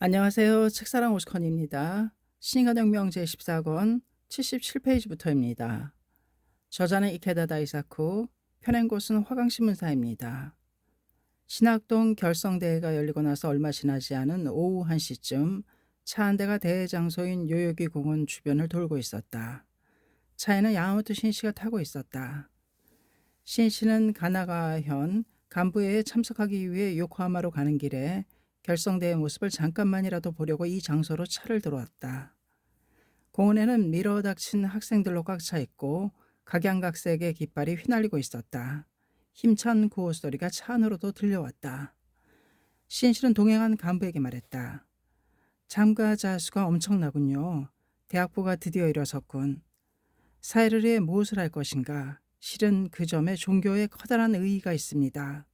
안녕하세요. 책사랑 오스컨입니다. 신간혁명 제14권 77페이지부터입니다. 저자는 이케다 다이사쿠, 펴낸 곳은 화강신문사입니다. 신학동 결성대회가 열리고 나서 얼마 지나지 않은 오후 1시쯤 차 한 대가 대회 장소인 요요기 공원 주변을 돌고 있었다. 차에는 야마모토 신씨가 타고 있었다. 신씨는 가나가현 간부회에 참석하기 위해 요코하마로 가는 길에 결성대의 모습을 잠깐만이라도 보려고 이 장소로 차를 들어왔다. 공원에는 미러 닥친 학생들로 꽉 차 있고 각양각색의 깃발이 휘날리고 있었다. 힘찬 구호 소리가 차 안으로도 들려왔다. 신실은 동행한 간부에게 말했다. 참가자 수가 엄청나군요. 대학부가 드디어 일어섰군. 사회를 위해 무엇을 할 것인가? 실은 그 점에 종교에 커다란 의의가 있습니다.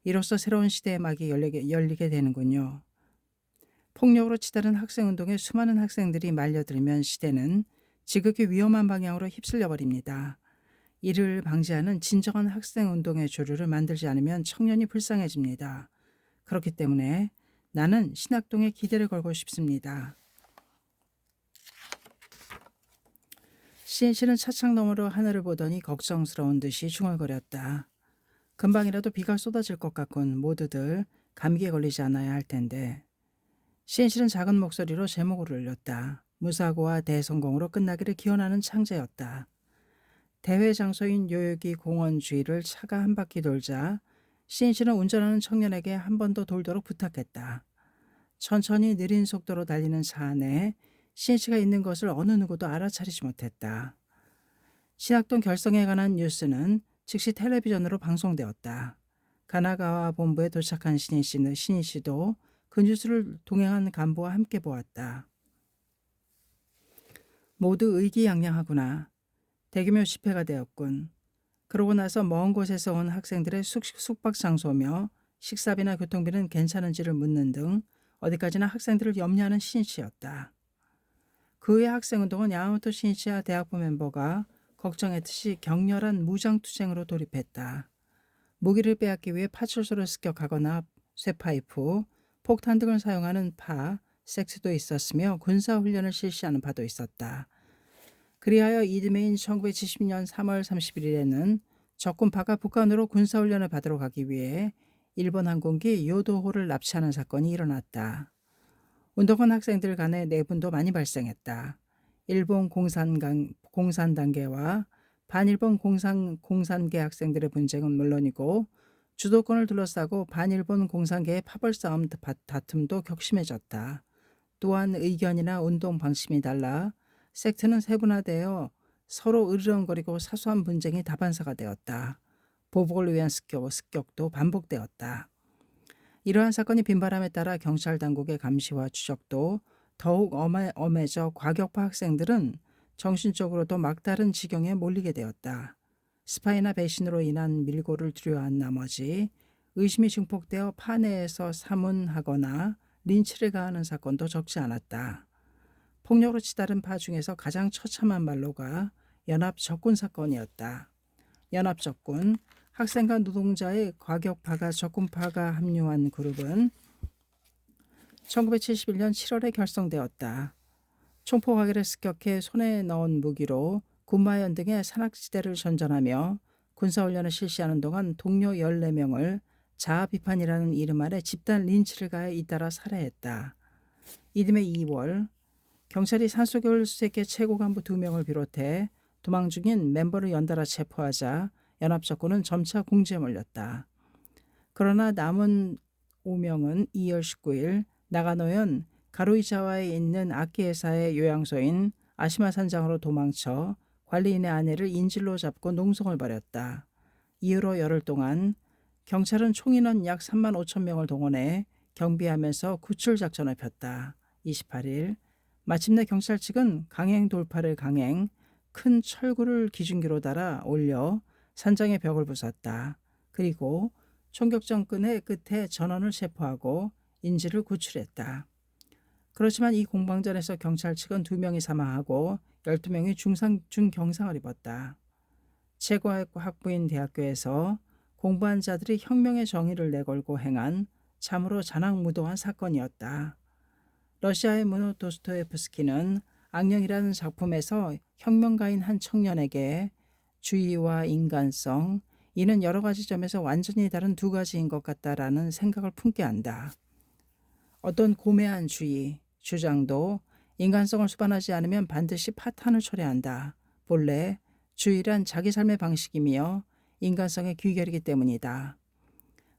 이로써 새로운 시대의 막이 열리게 되는군요. 폭력으로 치달은 학생운동에 수많은 학생들이 말려들면 시대는 지극히 위험한 방향으로 휩쓸려 버립니다. 이를 방지하는 진정한 학생운동의 조류를 만들지 않으면 청년이 불쌍해집니다. 그렇기 때문에 나는 신학동에 기대를 걸고 싶습니다. 시인씨는 차창 너머로 하늘을 보더니 걱정스러운 듯이 중얼거렸다. 금방이라도 비가 쏟아질 것 같군. 모두들 감기에 걸리지 않아야 할 텐데. 시인실은 작은 목소리로 제목을 올렸다. 무사고와 대성공으로 끝나기를 기원하는 창제였다. 대회 장소인 요요기 공원 주위를 차가 한 바퀴 돌자 시인실은 운전하는 청년에게 한 번 더 돌도록 부탁했다. 천천히 느린 속도로 달리는 차 안에 시인씨가 있는 것을 어느 누구도 알아차리지 못했다. 신학동 결성에 관한 뉴스는 즉시 텔레비전으로 방송되었다. 가나가와 본부에 도착한 신희씨도 그 뉴스를 동행한 간부와 함께 보았다. 모두 의기양양하구나. 대규모 집회가 되었군. 그러고 나서 먼 곳에서 온 학생들의 숙박 장소며 식사비나 교통비는 괜찮은지를 묻는 등 어디까지나 학생들을 염려하는 신씨였다. 그 후에 학생운동은 야마모토 신씨와 대학부 멤버가 걱정했듯이 격렬한 무장투쟁으로 돌입했다. 무기를 빼앗기 위해 파출소를 습격하거나 쇠파이프, 폭탄 등을 사용하는 섹스도 있었으며 군사훈련을 실시하는 파도 있었다. 그리하여 이듬해인 1970년 3월 31일에는 적군파가 북한으로 군사훈련을 받으러 가기 위해 일본 항공기 요도호를 납치하는 사건이 일어났다. 운동한 학생들 간의 내분도 많이 발생했다. 일본 공산단계와 반일본 공산계 학생들의 분쟁은 물론이고 주도권을 둘러싸고 반일본 공산계의 파벌싸움 다툼도 격심해졌다. 또한 의견이나 운동 방침이 달라 섹트는 세분화되어 서로 으르렁거리고 사소한 분쟁이 다반사가 되었다. 보복을 위한 습격도 반복되었다. 이러한 사건이 빈발함에 따라 경찰 당국의 감시와 추적도 더욱 엄해져 과격파 학생들은 정신적으로도 막다른 지경에 몰리게 되었다. 스파이나 배신으로 인한 밀고를 두려워한 나머지 의심이 증폭되어 파내에서 사문하거나 린치를 가하는 사건도 적지 않았다. 폭력으로 치달은 파 중에서 가장 처참한 말로가 연합적군 사건이었다. 연합적군, 학생과 노동자의 과격파가 적군파가 합류한 그룹은 1971년 7월에 결성되었다. 총포가게를 습격해 손에 넣은 무기로 군마현 등의 산악지대를 전전하며 군사훈련을 실시하는 동안 동료 14명을 자아비판이라는 이름 아래 집단 린치를 가해 잇따라 살해했다. 이듬해 2월 경찰이 산소교를 수색해 최고 간부 2명을 비롯해 도망 중인 멤버를 연달아 체포하자 연합적군은 점차 궁지에 몰렸다. 그러나 남은 5명은 2월 19일 나가노현 가로이자와에 있는 악기회사의 요양소인 아시마 산장으로 도망쳐 관리인의 아내를 인질로 잡고 농성을 벌였다. 이후로 열흘 동안 경찰은 총인원 약 3만 5천 명을 동원해 경비하면서 구출 작전을 폈다. 28일 마침내 경찰 측은 강행 돌파를 큰 철구를 기준기로 달아 올려 산장의 벽을 부쉈다. 그리고 총격전 끝에 전원을 체포하고 인질을 구출했다. 그렇지만 이 공방전에서 경찰 측은 2명이 사망하고 12명이 중경상을 입었다. 최고 학부인 대학교에서 공부한 자들이 혁명의 정의를 내걸고 행한 참으로 잔악무도한 사건이었다. 러시아의 문호 도스토옙스키는 악령이라는 작품에서 혁명가인 한 청년에게 주의와 인간성, 이는 여러 가지 점에서 완전히 다른 두 가지인 것 같다라는 생각을 품게 한다. 어떤 고매한 주의, 주장도 인간성을 수반하지 않으면 반드시 파탄을 초래한다. 본래 주의란 자기 삶의 방식이며 인간성의 귀결이기 때문이다.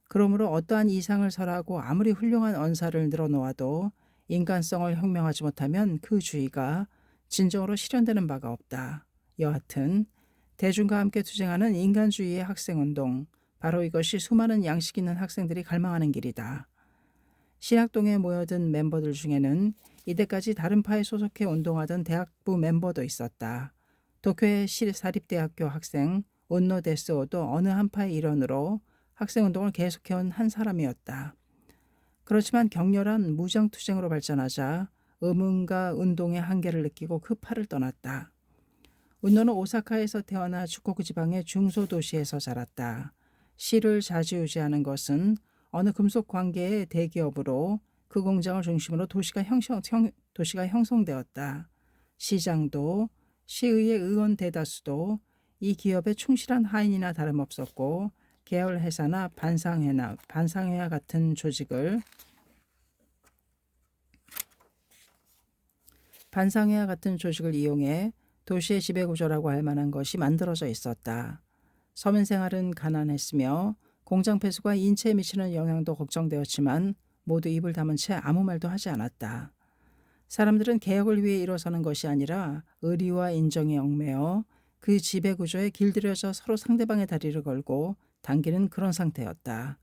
그러므로 어떠한 이상을 설하고 아무리 훌륭한 언사를 늘어놓아도 인간성을 혁명하지 못하면 그 주의가 진정으로 실현되는 바가 없다. 여하튼 대중과 함께 투쟁하는 인간주의의 학생운동, 바로 이것이 수많은 양식 있는 학생들이 갈망하는 길이다. 신학동에 모여든 멤버들 중에는 이때까지 다른 파에 소속해 운동하던 대학부 멤버도 있었다. 도쿄의 사립대학교 학생 온노 데스오도 어느 한 파의 일원으로 학생운동을 계속해온 한 사람이었다. 그렇지만 격렬한 무장투쟁으로 발전하자 의문과 운동의 한계를 느끼고 그 파를 떠났다. 운노는 오사카에서 태어나 주코쿠 지방의 중소도시에서 자랐다. 시를 좌지우지하는 것은 어느 금속 관계의 대기업으로 그 공장을 중심으로 도시가 형성되었다. 시장도 시의회 의원 대다수도 이 기업에 충실한 하인이나 다름없었고 계열 회사나 반상회와 같은 조직을 이용해 도시의 지배구조라고 할 만한 것이 만들어져 있었다. 서민 생활은 가난했으며 공장 폐수가 인체에 미치는 영향도 걱정되었지만 모두 입을 다문 채 아무 말도 하지 않았다. 사람들은 개혁을 위해 일어서는 것이 아니라 의리와 인정에 얽매여 그 지배구조에 길들여져 서로 상대방의 다리를 걸고 당기는 그런 상태였다.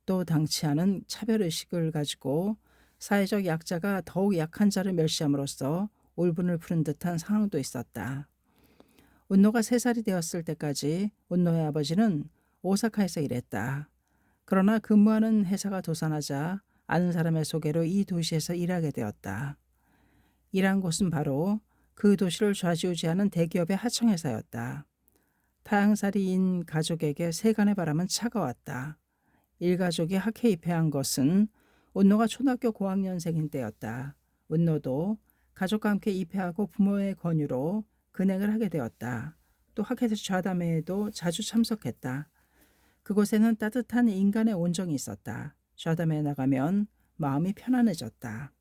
또 당치 않은 차별의식을 가지고 사회적 약자가 더욱 약한 자를 멸시함으로써 울분을 푸는 듯한 상황도 있었다. 운노가 3살이 되었을 때까지 운노의 아버지는 오사카에서 일했다. 그러나 근무하는 회사가 도산하자 아는 사람의 소개로 이 도시에서 일하게 되었다. 일한 곳은 바로 그 도시를 좌지우지하는 대기업의 하청회사였다. 타향살이인 가족에게 세간의 바람은 차가웠다. 일가족이 학회에 입회한 것은 운노가 초등학교 고학년생인 때였다. 운노도 가족과 함께 입회하고 부모의 권유로 근행을 하게 되었다. 또 학회 좌담회에도 자주 참석했다. 그곳에는 따뜻한 인간의 온정이 있었다. 좌담회에 나가면 마음이 편안해졌다.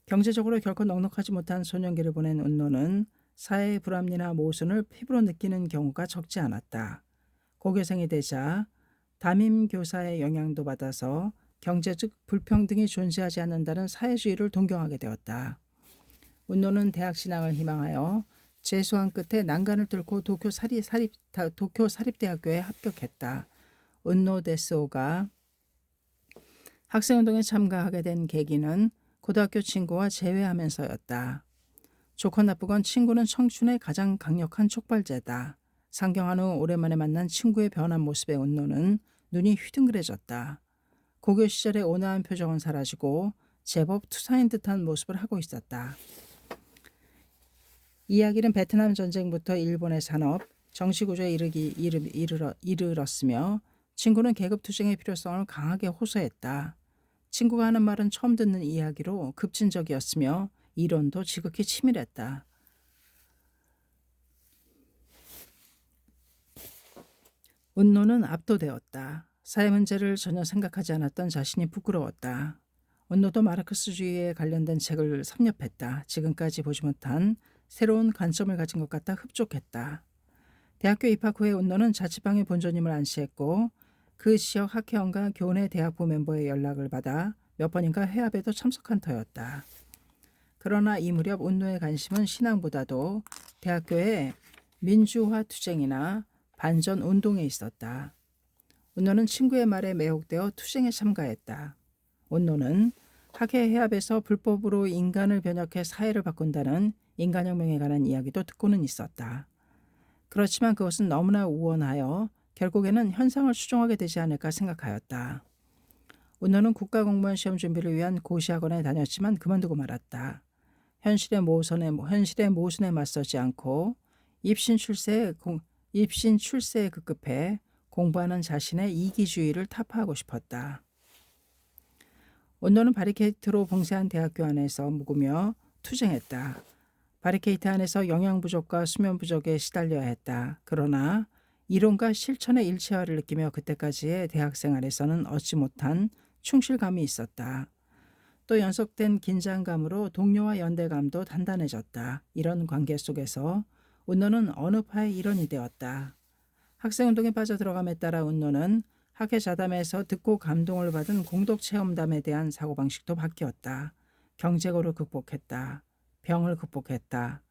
경제적으로 결코 넉넉하지 못한 소년기를 보낸 운노는 사회의 불합리나 모순을 피부로 느끼는 경우가 적지 않았다. 고교생이 되자 담임 교사의 영향도 받아서 경제적 불평등이 존재하지 않는다는 사회주의를 동경하게 되었다. 운노는 대학 진학을 희망하여 재수한 끝에 난간을 뚫고 도쿄 사립대학교에 합격했다. 운노 데스오가 학생운동에 참가하게 된 계기는 고등학교 친구와 재회하면서였다. 좋건 나쁘건 친구는 청춘의 가장 강력한 촉발제다. 상경한 후 오랜만에 만난 친구의 변한 모습에 운노는 눈이 휘둥그레졌다. 고교 시절의 온화한 표정은 사라지고 제법 투사인 듯한 모습을 하고 있었다. 이야기는 베트남 전쟁부터 일본의 산업, 정치구조에 이르렀으며 친구는 계급투쟁의 필요성을 강하게 호소했다. 친구가 하는 말은 처음 듣는 이야기로 급진적이었으며 이론도 지극히 치밀했다. 운노는 압도되었다. 사회 문제를 전혀 생각하지 않았던 자신이 부끄러웠다. 운노도 마르크스주의에 관련된 책을 섭렵했다. 지금까지 보지 못한 새로운 관점을 가진 것 같아 흡족했다. 대학교 입학 후에 운노는 자취방에 본전임을 안시했고 그 지역 학회원과 교내 대학부 멤버의 연락을 받아 몇 번인가 회합에도 참석한 터였다. 그러나 이 무렵 운노의 관심은 신앙보다도 대학교의 민주화 투쟁이나 반전 운동에 있었다. 운노는 친구의 말에 매혹되어 투쟁에 참가했다. 운노는 학회 회합에서 불법으로 인간을 변혁해 사회를 바꾼다는 인간혁명에 관한 이야기도 듣고는 있었다. 그렇지만 그것은 너무나 우원하여 결국에는 현상을 추종하게 되지 않을까 생각하였다. 운노는 국가공무원 시험 준비를 위한 고시학원에 다녔지만 그만두고 말았다. 현실의 모순에 맞서지 않고 입신 출세에 급급해 공부하는 자신의 이기주의를 타파하고 싶었다. 온노는 바리케이트로 봉쇄한 대학교 안에서 묵으며 투쟁했다. 바리케이트 안에서 영양 부족과 수면 부족에 시달려야 했다. 그러나 이론과 실천의 일체화를 느끼며 그때까지의 대학 생활에서는 얻지 못한 충실감이 있었다. 또 연속된 긴장감으로 동료와 연대감도 단단해졌다. 이런 관계 속에서 운노는 어느 파의 일원이 되었다. 학생운동에 빠져들어감에 따라 운노는 학회 자담에서 듣고 감동을 받은 공동체험담에 대한 사고방식도 바뀌었다. 경제고를 극복했다. 병을 극복했다.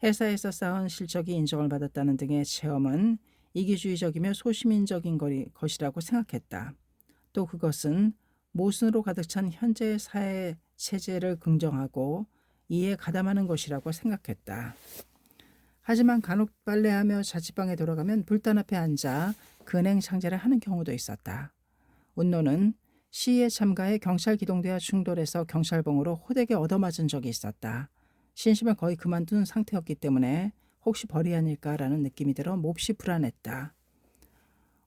회사에서 쌓은 실적이 인정을 받았다는 등의 체험은 이기주의적이며 소시민적인 것이라고 생각했다. 또 그것은 모순으로 가득 찬 현재의 사회 체제를 긍정하고 이에 가담하는 것이라고 생각했다. 하지만 간혹 빨래하며 자취방에 돌아가면 불단 앞에 앉아 근행 상제를 하는 경우도 있었다. 운노는 시위에 참가해 경찰 기동대와 충돌해서 경찰봉으로 호되게 얻어맞은 적이 있었다. 신심을 거의 그만둔 상태였기 때문에 혹시 벌이 아닐까라는 느낌이 들어 몹시 불안했다.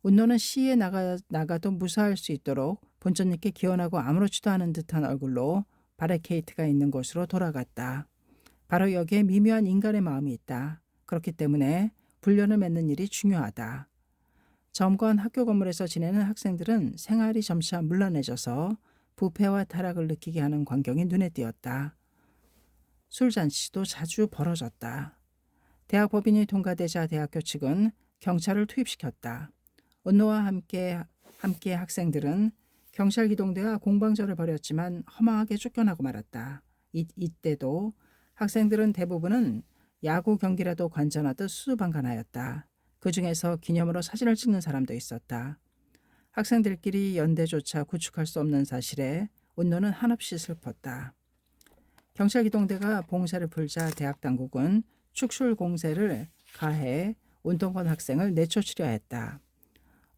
운노는 시위에 나가도 무사할 수 있도록 본전님께 기원하고 아무렇지도 않은 듯한 얼굴로 바리케이트가 있는 곳으로 돌아갔다. 바로 여기에 미묘한 인간의 마음이 있다. 그렇기 때문에 불련을 맺는 일이 중요하다. 점거한 학교 건물에서 지내는 학생들은 생활이 점차 문란해져서 부패와 타락을 느끼게 하는 광경이 눈에 띄었다. 술잔치도 자주 벌어졌다. 대학 법인이 통과되자 대학교 측은 경찰을 투입시켰다. 운노와 함께 학생들은 경찰 기동대와 공방전을 벌였지만 허망하게 쫓겨나고 말았다. 이때도 학생들은 대부분은 야구 경기라도 관전하듯 수수방관하였다. 그 중에서 기념으로 사진을 찍는 사람도 있었다. 학생들끼리 연대조차 구축할 수 없는 사실에 운노는 한없이 슬펐다. 경찰 기동대가 봉쇄를 풀자 대학 당국은 축출 공세를 가해 운동권 학생을 내쫓으려 했다.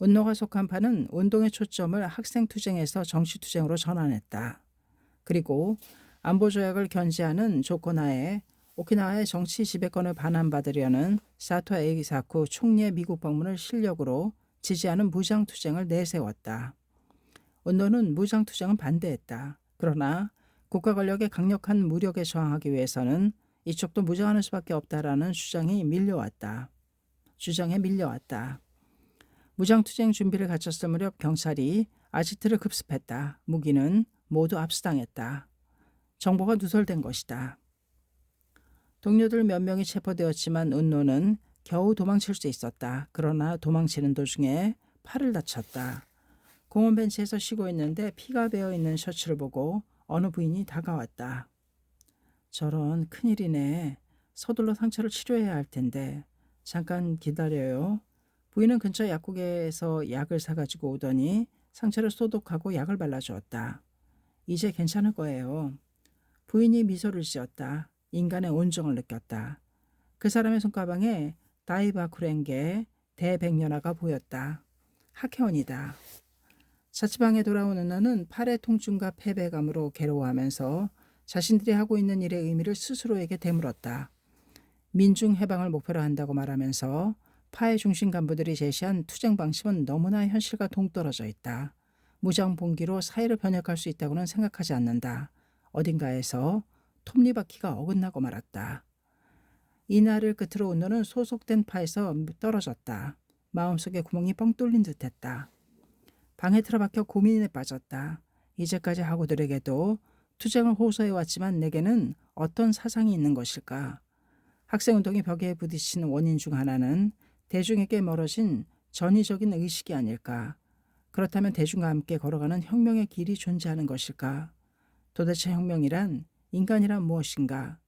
운노가 속한 파는 운동의 초점을 학생 투쟁에서 정치 투쟁으로 전환했다. 그리고 안보 조약을 견지하는 조건 하에 오키나와의 정치 지배권을 반환받으려는 사토 에이사쿠 총리의 미국 방문을 실력으로 지지하는 무장투쟁을 내세웠다. 운노는 무장투쟁은 반대했다. 그러나 국가 권력의 강력한 무력에 저항하기 위해서는 이쪽도 무장하는 수밖에 없다라는 주장에 밀려왔다. 무장투쟁 준비를 갖췄을 무렵 경찰이 아지트를 급습했다. 무기는 모두 압수당했다. 정보가 누설된 것이다. 동료들 몇 명이 체포되었지만 운노는 겨우 도망칠 수 있었다. 그러나 도망치는 도중에 팔을 다쳤다. 공원 벤치에서 쉬고 있는데 피가 배어 있는 셔츠를 보고 어느 부인이 다가왔다. 저런 큰일이네. 서둘러 상처를 치료해야 할 텐데. 잠깐 기다려요. 부인은 근처 약국에서 약을 사가지고 오더니 상처를 소독하고 약을 발라주었다. 이제 괜찮을 거예요. 부인이 미소를 지었다. 인간의 온정을 느꼈다. 그 사람의 손가방에 다이바쿠렌게 대백년화가 보였다. 학회원이다. 자취방에 돌아오는 나는 팔의 통증과 패배감으로 괴로워하면서 자신들이 하고 있는 일의 의미를 스스로에게 되물었다. 민중 해방을 목표로 한다고 말하면서 파의 중심 간부들이 제시한 투쟁 방식은 너무나 현실과 동떨어져 있다. 무장 봉기로 사회를 변혁할 수 있다고는 생각하지 않는다. 어딘가에서 톱니바퀴가 어긋나고 말았다. 이날을 끝으로 운노는 소속된 파에서 떨어졌다. 마음속에 구멍이 뻥 뚫린 듯했다. 방에 틀어박혀 고민에 빠졌다. 이제까지 하고들에게도 투쟁을 호소해왔지만 내게는 어떤 사상이 있는 것일까? 학생운동이 벽에 부딪히는 원인 중 하나는 대중에게 멀어진 전위적인 의식이 아닐까? 그렇다면 대중과 함께 걸어가는 혁명의 길이 존재하는 것일까? 도대체 혁명이란 인간이란 무엇인가?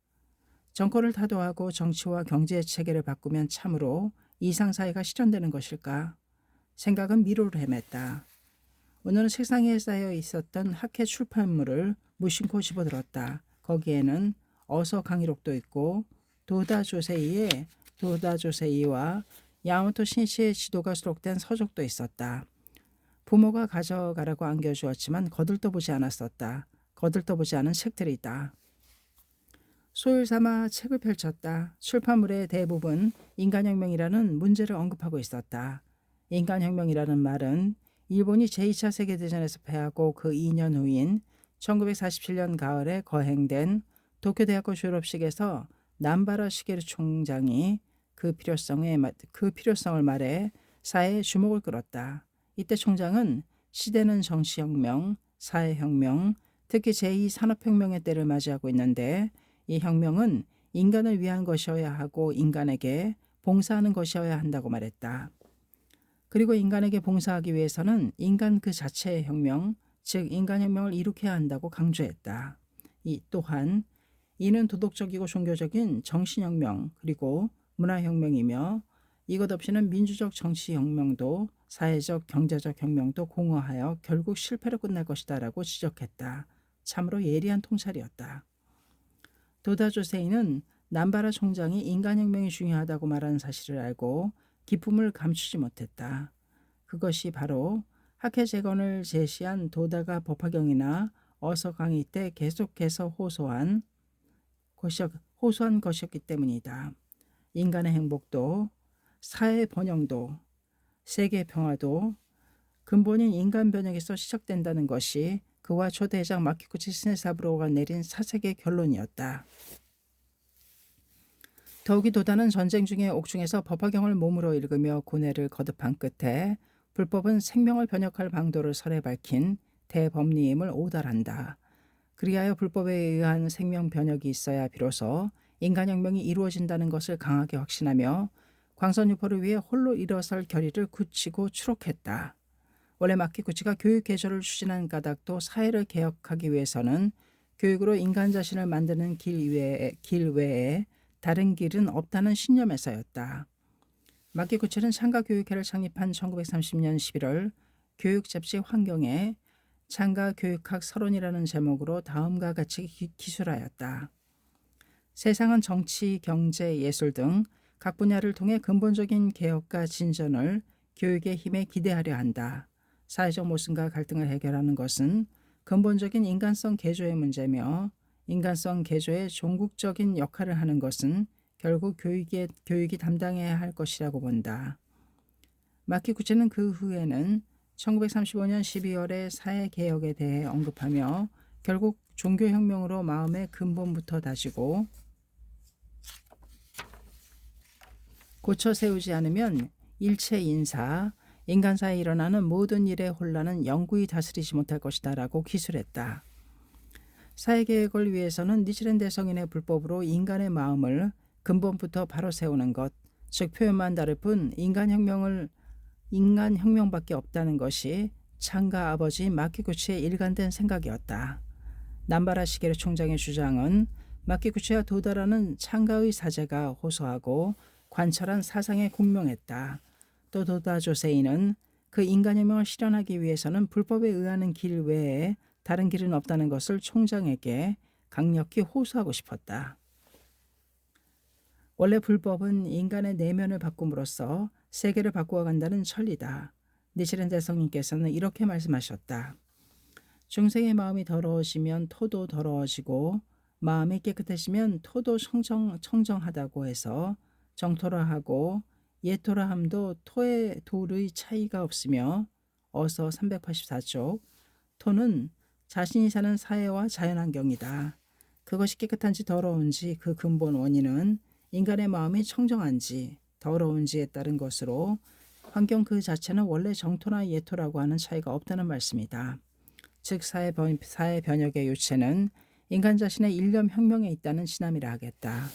정권을 타도하고 정치와 경제 체계를 바꾸면 참으로 이상사회가 실현되는 것일까? 생각은 미로를 헤맸다. 오늘은 책상 위에 쌓여 있었던 학회 출판물을 무심코 집어들었다. 거기에는 어서 강의록도 있고 도다 조세이와 야마토 신시의 지도가 수록된 서적도 있었다. 부모가 가져가라고 안겨주었지만 거들떠보지 않았었다. 거들떠보지 않은 책들이다. 소일 삼아 책을 펼쳤다. 출판물의 대부분 인간혁명이라는 문제를 언급하고 있었다. 인간혁명이라는 말은 일본이 제2차 세계대전에서 패하고 그 2년 후인 1947년 가을에 거행된 도쿄대학교 졸업식에서 남바라 시게루 총장이 그 필요성을 말해 사회의 주목을 끌었다. 이때 총장은 시대는 정치혁명, 사회혁명, 특히 제2산업혁명의 때를 맞이하고 있는데 이 혁명은 인간을 위한 것이어야 하고 인간에게 봉사하는 것이어야 한다고 말했다. 그리고 인간에게 봉사하기 위해서는 인간 그 자체의 혁명, 즉 인간혁명을 일으켜야 한다고 강조했다. 또한 이는 도덕적이고 종교적인 정신혁명 그리고 문화혁명이며 이것 없이는 민주적 정치혁명도 사회적 경제적 혁명도 공허하여 결국 실패로 끝날 것이다 라고 지적했다. 참으로 예리한 통찰이었다. 도다 조세이는 남바라 총장이 인간혁명이 중요하다고 말하는 사실을 알고 기쁨을 감추지 못했다. 그것이 바로 학회재건을 제시한 도다가 법화경이나 어서 강의 때 계속해서 호소한 것이었기 때문이다. 인간의 행복도 사회 번영도 세계 평화도 근본인 인간 변혁에서 시작된다는 것이 그와 초대장 마키구치 시네사부로가 내린 사색의 결론이었다. 더욱이 도다는 전쟁 중에 옥중에서 법화경을 몸으로 읽으며 고뇌를 거듭한 끝에 불법은 생명을 변혁할 방도를 설에 밝힌 대법리임을 오달한다. 그리하여 불법에 의한 생명 변혁이 있어야 비로소 인간혁명이 이루어진다는 것을 강하게 확신하며 광선유포를 위해 홀로 일어설 결의를 굳히고 추록했다. 원래 마키구치가 교육 개조를 추진한 까닭도 사회를 개혁하기 위해서는 교육으로 인간 자신을 만드는 길 외에 다른 길은 없다는 신념에서였다. 마키구치는 창가교육회를 창립한 1930년 11월 교육 잡지 환경에 창가교육학 서론이라는 제목으로 다음과 같이 기술하였다. 세상은 정치, 경제, 예술 등 각 분야를 통해 근본적인 개혁과 진전을 교육의 힘에 기대하려 한다. 사회적 모순과 갈등을 해결하는 것은 근본적인 인간성 개조의 문제며 인간성 개조에 종국적인 역할을 하는 것은 결국 교육이 담당해야 할 것이라고 본다. 마키구치는 그 후에는 1935년 12월에 사회개혁에 대해 언급하며 결국 종교혁명으로 마음의 근본부터 다지고 고쳐 세우지 않으면 일체 인사, 인간사에 일어나는 모든 일의 혼란은 영구히 다스리지 못할 것이다 라고 기술했다. 사회개혁을 위해서는 니치렌 성인의 불법으로 인간의 마음을 근본부터 바로 세우는 것, 즉 표현만 다를 뿐 인간혁명밖에 없다는 것이 창가 아버지 마키구치의 일관된 생각이었다. 남바라 시게루 총장의 주장은 마키구치와 도다라는 창가의 사제가 호소하고 관철한 사상에 공명했다. 또 도다 조세이는 그 인간혁명을 실현하기 위해서는 불법에 의하는 길 외에 다른 길은 없다는 것을 총장에게 강력히 호소하고 싶었다. 원래 불법은 인간의 내면을 바꿈으로써 세계를 바꾸어 간다는 천리다. 니치렌 대성님께서는 이렇게 말씀하셨다. 중생의 마음이 더러워지면 토도 더러워지고 마음이 깨끗해지면 토도 청정하다고 해서 정토라 하고 예토라 함도 토의 돌의 차이가 없으며 어서 384쪽 토는 자신이 사는 사회와 자연환경이다. 그것이 깨끗한지 더러운지 그 근본 원인은 인간의 마음이 청정한지 더러운지에 따른 것으로 환경 그 자체는 원래 정토나 예토라고 하는 차이가 없다는 말씀이다. 즉 사회 변혁의 요체는 인간 자신의 일념 혁명에 있다는 신함이라 하겠다.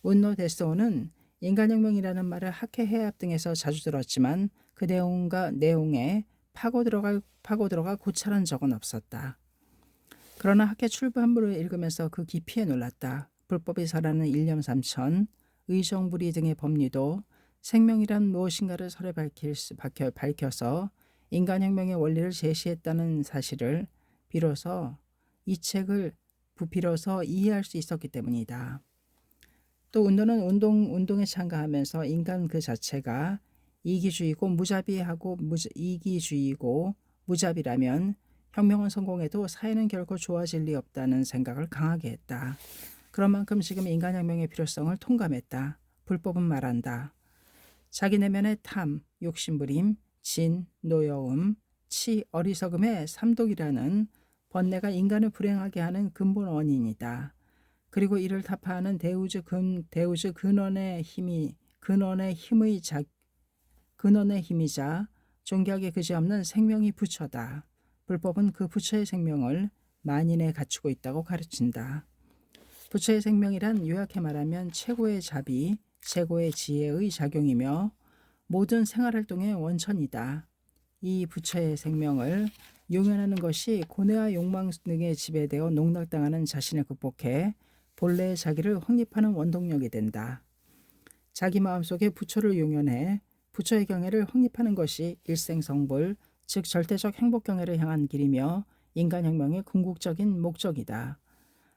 운노 데스오는 인간혁명이라는 말을 학회 해압 등에서 자주 들었지만 그 내용에 파고 들어가 고찰한 적은 없었다. 그러나 학회 출판부를 읽으면서 그 깊이에 놀랐다. 불법이 설하는 일념 삼천, 의정부리 등의 법리도 생명이란 무엇인가를 설에 밝혀서 인간혁명의 원리를 제시했다는 사실을 비로소 이해할 수 있었기 때문이다. 또 운동은 운동에 참가하면서 인간 그 자체가 이기주의고 무자비라면 혁명은 성공해도 사회는 결코 좋아질 리 없다는 생각을 강하게 했다. 그런 만큼 지금 인간혁명의 필요성을 통감했다. 불법은 말한다. 자기 내면의 탐, 욕심부림, 진, 노여움, 치, 어리석음의 삼독이라는 번뇌가 인간을 불행하게 하는 근본 원인이다. 그리고 이를 타파하는 대우주 근원의 힘이자 존귀하게 그지없는 생명이 부처다. 불법은 그 부처의 생명을 만인에 갖추고 있다고 가르친다. 부처의 생명이란 요약해 말하면 최고의 자비, 최고의 지혜의 작용이며 모든 생활활동의 원천이다. 이 부처의 생명을 용연하는 것이 고뇌와 욕망 등에 지배되어 농락당하는 자신을 극복해 본래의 자기를 확립하는 원동력이 된다. 자기 마음속에 부처를 용연해 부처의 경애를 확립하는 것이 일생성불, 즉 절대적 행복 경애를 향한 길이며 인간혁명의 궁극적인 목적이다.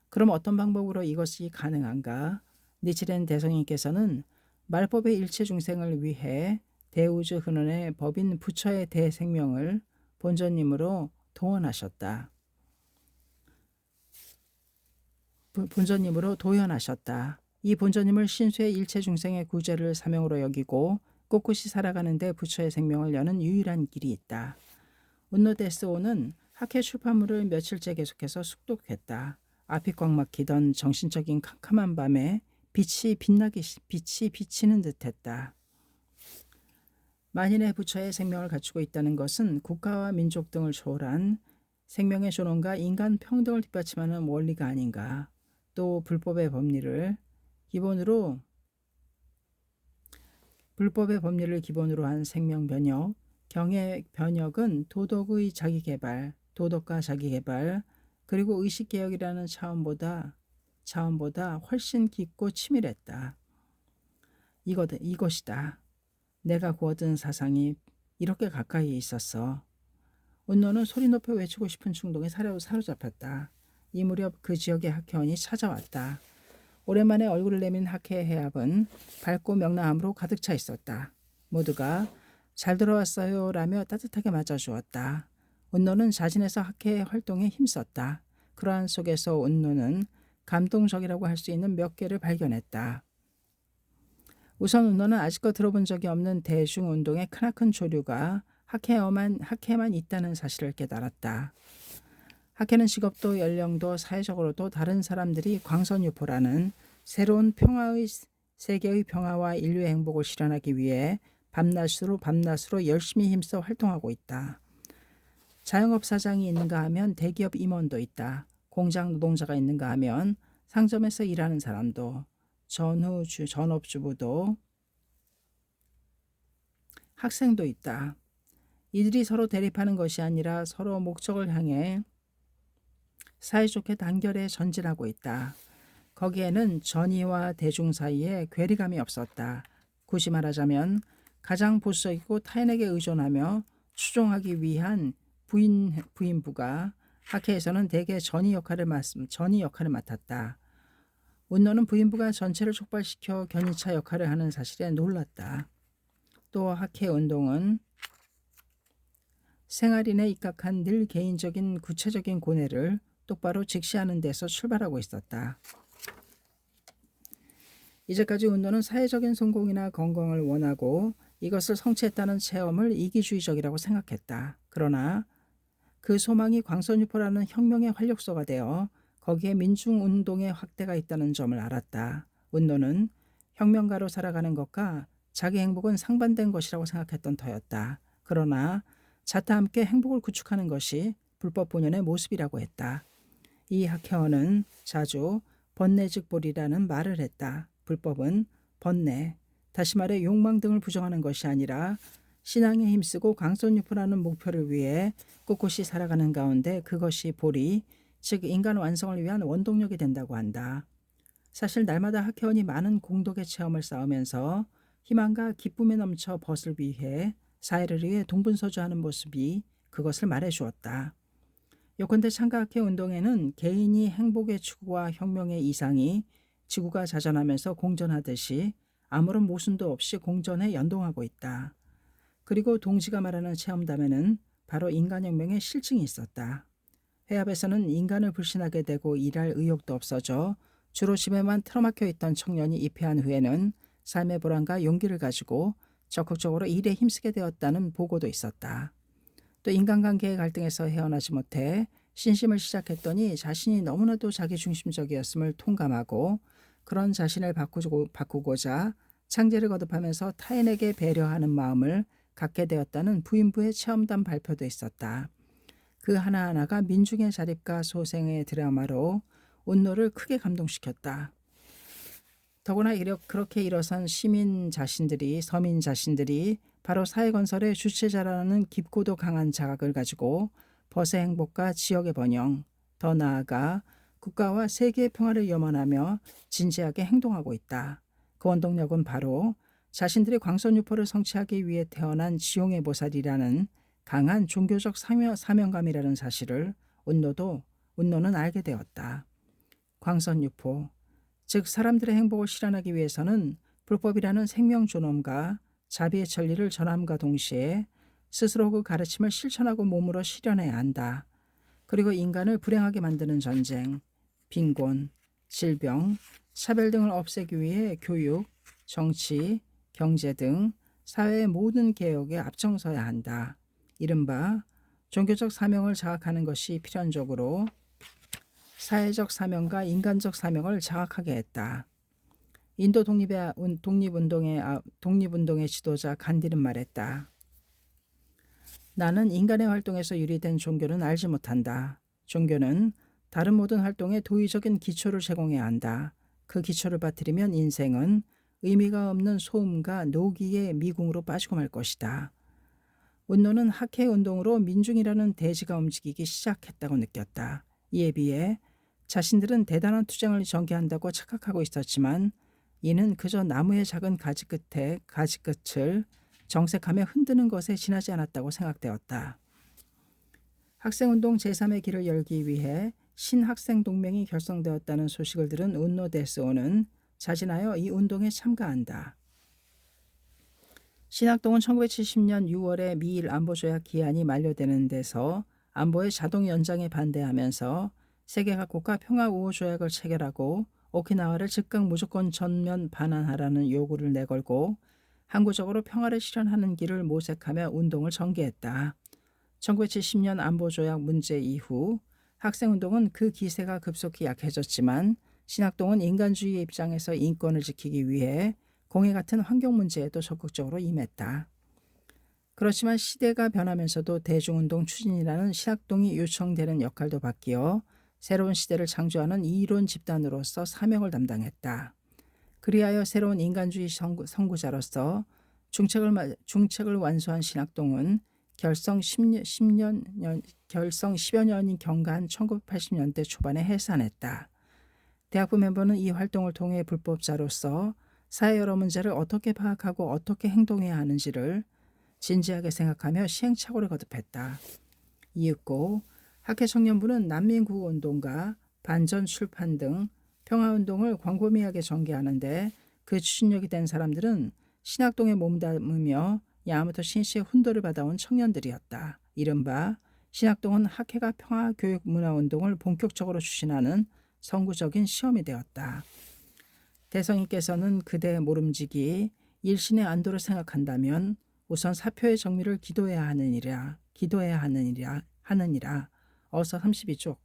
그럼 어떤 방법으로 이것이 가능한가? 니치렌 대성인께서는 말법의 일체 중생을 위해 대우주 근원의 법인 부처의 대생명을 본전님으로 도원하셨다. 이 본전님을 신수의 일체 중생의 구제를 사명으로 여기고 꿋꿋이 살아가는데 부처의 생명을 여는 유일한 길이 있다. 운노데스오는 학회 출판물을 며칠째 계속해서 숙독했다. 앞이 꽉 막히던 정신적인 캄캄한 밤에 빛이 비치는 듯했다. 만인의 부처의 생명을 갖추고 있다는 것은 국가와 민족 등을 초월한 생명의 존엄과 인간 평등을 뒷받침하는 원리가 아닌가. 또 불법의 법리를 기본으로 한 생명 변혁, 경의 변혁은 도덕과 자기 개발, 그리고 의식 개혁이라는 차원보다 훨씬 깊고 치밀했다. 이것이다. 내가 구어든 사상이 이렇게 가까이에 있었어. 운노는 소리 높여 외치고 싶은 충동에 사로잡혔다. 이 무렵 그 지역의 학회원이 찾아왔다. 오랜만에 얼굴을 내민 학회의 해합은 밝고 명랑함으로 가득 차 있었다. 모두가 잘 들어왔어요 라며 따뜻하게 맞아주었다. 운노는 자진해서 학회 활동에 힘썼다. 그러한 속에서 운노는 감동적이라고 할 수 있는 몇 개를 발견했다. 우선 운노는 아직껏 들어본 적이 없는 대중운동의 크나큰 조류가 학회에만 있다는 사실을 깨달았다. 학회는 직업도 연령도 사회적으로도 다른 사람들이 광선유포라는 새로운 세계의 평화와 인류의 행복을 실현하기 위해 밤낮으로 열심히 힘써 활동하고 있다. 자영업 사장이 있는가 하면 대기업 임원도 있다. 공장 노동자가 있는가 하면 상점에서 일하는 사람도, 전업주부도, 학생도 있다. 이들이 서로 대립하는 것이 아니라 서로 목적을 향해 사이좋게 단결해 전진하고 있다. 거기에는 전의와 대중 사이에 괴리감이 없었다. 굳이 말하자면 가장 보수적이고 타인에게 의존하며 추종하기 위한 부인부가 학회에서는 대개 전의 역할을 맡았다. 운노는 부인부가 전체를 촉발시켜 견인차 역할을 하는 사실에 놀랐다. 또 학회 운동은 생활인에 입각한 늘 개인적인 구체적인 고뇌를 똑바로 직시하는 데서 출발하고 있었다. 이제까지 운노는 사회적인 성공이나 건강을 원하고 이것을 성취했다는 체험을 이기주의적이라고 생각했다. 그러나 그 소망이 광선유포라는 혁명의 활력소가 되어 거기에 민중운동의 확대가 있다는 점을 알았다. 운노는 혁명가로 살아가는 것과 자기 행복은 상반된 것이라고 생각했던 터였다. 그러나 자타 함께 행복을 구축하는 것이 불법 본연의 모습이라고 했다. 이 학회원은 자주 번뇌즉볼이라는 말을 했다. 불법은 번뇌, 다시 말해 욕망 등을 부정하는 것이 아니라 신앙에 힘쓰고 광선유포라는 목표를 위해 꿋꿋이 살아가는 가운데 그것이 보리, 즉 인간 완성을 위한 원동력이 된다고 한다. 사실 날마다 학회원이 많은 공덕의 체험을 쌓으면서 희망과 기쁨에 넘쳐 벗을 위해 사회를 위해 동분서주하는 모습이 그것을 말해주었다. 요컨대 창가학회 운동에는 개인이 행복의 추구와 혁명의 이상이 지구가 자전하면서 공전하듯이 아무런 모순도 없이 공전에 연동하고 있다. 그리고 동지가 말하는 체험담에는 바로 인간혁명의 실증이 있었다. 해압에서는 인간을 불신하게 되고 일할 의욕도 없어져 주로 집에만 틀어막혀 있던 청년이 입회한 후에는 삶의 보람과 용기를 가지고 적극적으로 일에 힘쓰게 되었다는 보고도 있었다. 또 인간관계의 갈등에서 헤어나지 못해 신심을 시작했더니 자신이 너무나도 자기중심적이었음을 통감하고 그런 자신을 바꾸고자 창제를 거듭하면서 타인에게 배려하는 마음을 갖게 되었다는 부인부의 체험담 발표도 있었다. 그 하나하나가 민중의 자립과 소생의 드라마로 온노를 크게 감동시켰다. 더구나 그렇게 일어선 서민 자신들이 바로 사회건설의 주체자라는 깊고도 강한 자각을 가지고 벗의 행복과 지역의 번영, 더 나아가 국가와 세계의 평화를 염원하며 진지하게 행동하고 있다. 그 원동력은 바로 자신들의 광선유포를 성취하기 위해 태어난 지용의 보살이라는 강한 종교적 사명감이라는 사실을 운노는 알게 되었다. 광선유포, 즉 사람들의 행복을 실현하기 위해서는 불법이라는 생명존엄과 자비의 진리를 전함과 동시에 스스로 그 가르침을 실천하고 몸으로 실현해야 한다. 그리고 인간을 불행하게 만드는 전쟁, 빈곤, 질병, 차별 등을 없애기 위해 교육, 정치, 경제 등 사회의 모든 개혁에 앞장서야 한다. 이른바 종교적 사명을 자각하는 것이 필연적으로 사회적 사명과 인간적 사명을 자각하게 했다. 인도 독립운동의 지도자 간디는 말했다. 나는 인간의 활동에서 유리된 종교는 알지 못한다. 종교는 다른 모든 활동에 도의적인 기초를 제공해야 한다. 그 기초를 빠뜨리면 인생은 의미가 없는 소음과 노기의 미궁으로 빠지고 말 것이다. 운노는 학회운동으로 민중이라는 대지가 움직이기 시작했다고 느꼈다. 이에 비해 자신들은 대단한 투쟁을 전개한다고 착각하고 있었지만 이는 그저 나무의 작은 가지끝을 정색하며 흔드는 것에 지나지 않았다고 생각되었다. 학생운동 제3의 길을 열기 위해 신학생동맹이 결성되었다는 소식을 들은 운노 데스오는 자진하여 이 운동에 참가한다. 신학동은 1970년 6월에 미일 안보조약 기한이 만료되는 데서 안보의 자동 연장에 반대하면서 세계 각국과 평화우호조약을 체결하고 오키나와를 즉각 무조건 전면 반환하라는 요구를 내걸고 항구적으로 평화를 실현하는 길을 모색하며 운동을 전개했다. 1970년 안보조약 문제 이후 학생운동은 그 기세가 급속히 약해졌지만 신학동은 인간주의의 입장에서 인권을 지키기 위해 공해 같은 환경 문제에도 적극적으로 임했다. 그렇지만 시대가 변하면서도 대중운동 추진이라는 신학동이 요청되는 역할도 바뀌어 새로운 시대를 창조하는 이론 집단으로서 사명을 담당했다. 그리하여 새로운 인간주의 선구자로서 중책을 완수한 신학동은 결성 10여 년이 경과한 1980년대 초반에 해산했다. 대학부 멤버는 이 활동을 통해 불법자로서 사회 여러 문제를 어떻게 파악하고 어떻게 행동해야 하는지를 진지하게 생각하며 시행착오를 거듭했다. 이윽고 학회청년부는 난민구호운동과 반전출판 등 평화운동을 광범위하게 전개하는데 그 추진력이 된 사람들은 신학동에 몸담으며 야마토 신시의 훈도를 받아온 청년들이었다. 이른바 신학동은 학회가 평화교육문화운동을 본격적으로 추진하는 선구적인 시험이 되었다. 대성이께서는 그대의 모름지기 일신의 안도를 생각한다면 우선 사표의 정리를 기도해야 하느니라. 어서 32쪽.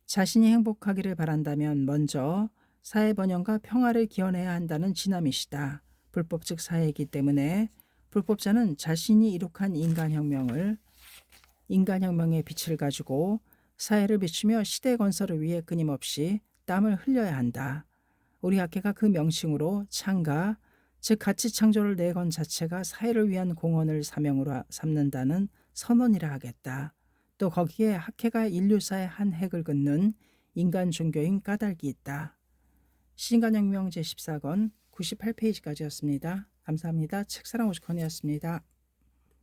자신이 행복하기를 바란다면 먼저 사회 번영과 평화를 기원해야 한다는 지남이시다. 불법적 사회이기 때문에 불법자는 자신이 이룩한 인간혁명의 빛을 가지고 사회를 비추며 시대 건설을 위해 끊임없이 땀을 흘려야 한다. 우리 학회가 그 명칭으로 창가, 즉 가치 창조를 내건 자체가 사회를 위한 공헌을 사명으로 삼는다는 선언이라 하겠다. 또 거기에 학회가 인류사의 한 획을 긋는 인간 종교인 까닭이 있다. 신간혁명 제14권 98페이지까지였습니다. 감사합니다. 책사랑 오죽헌이었습니다.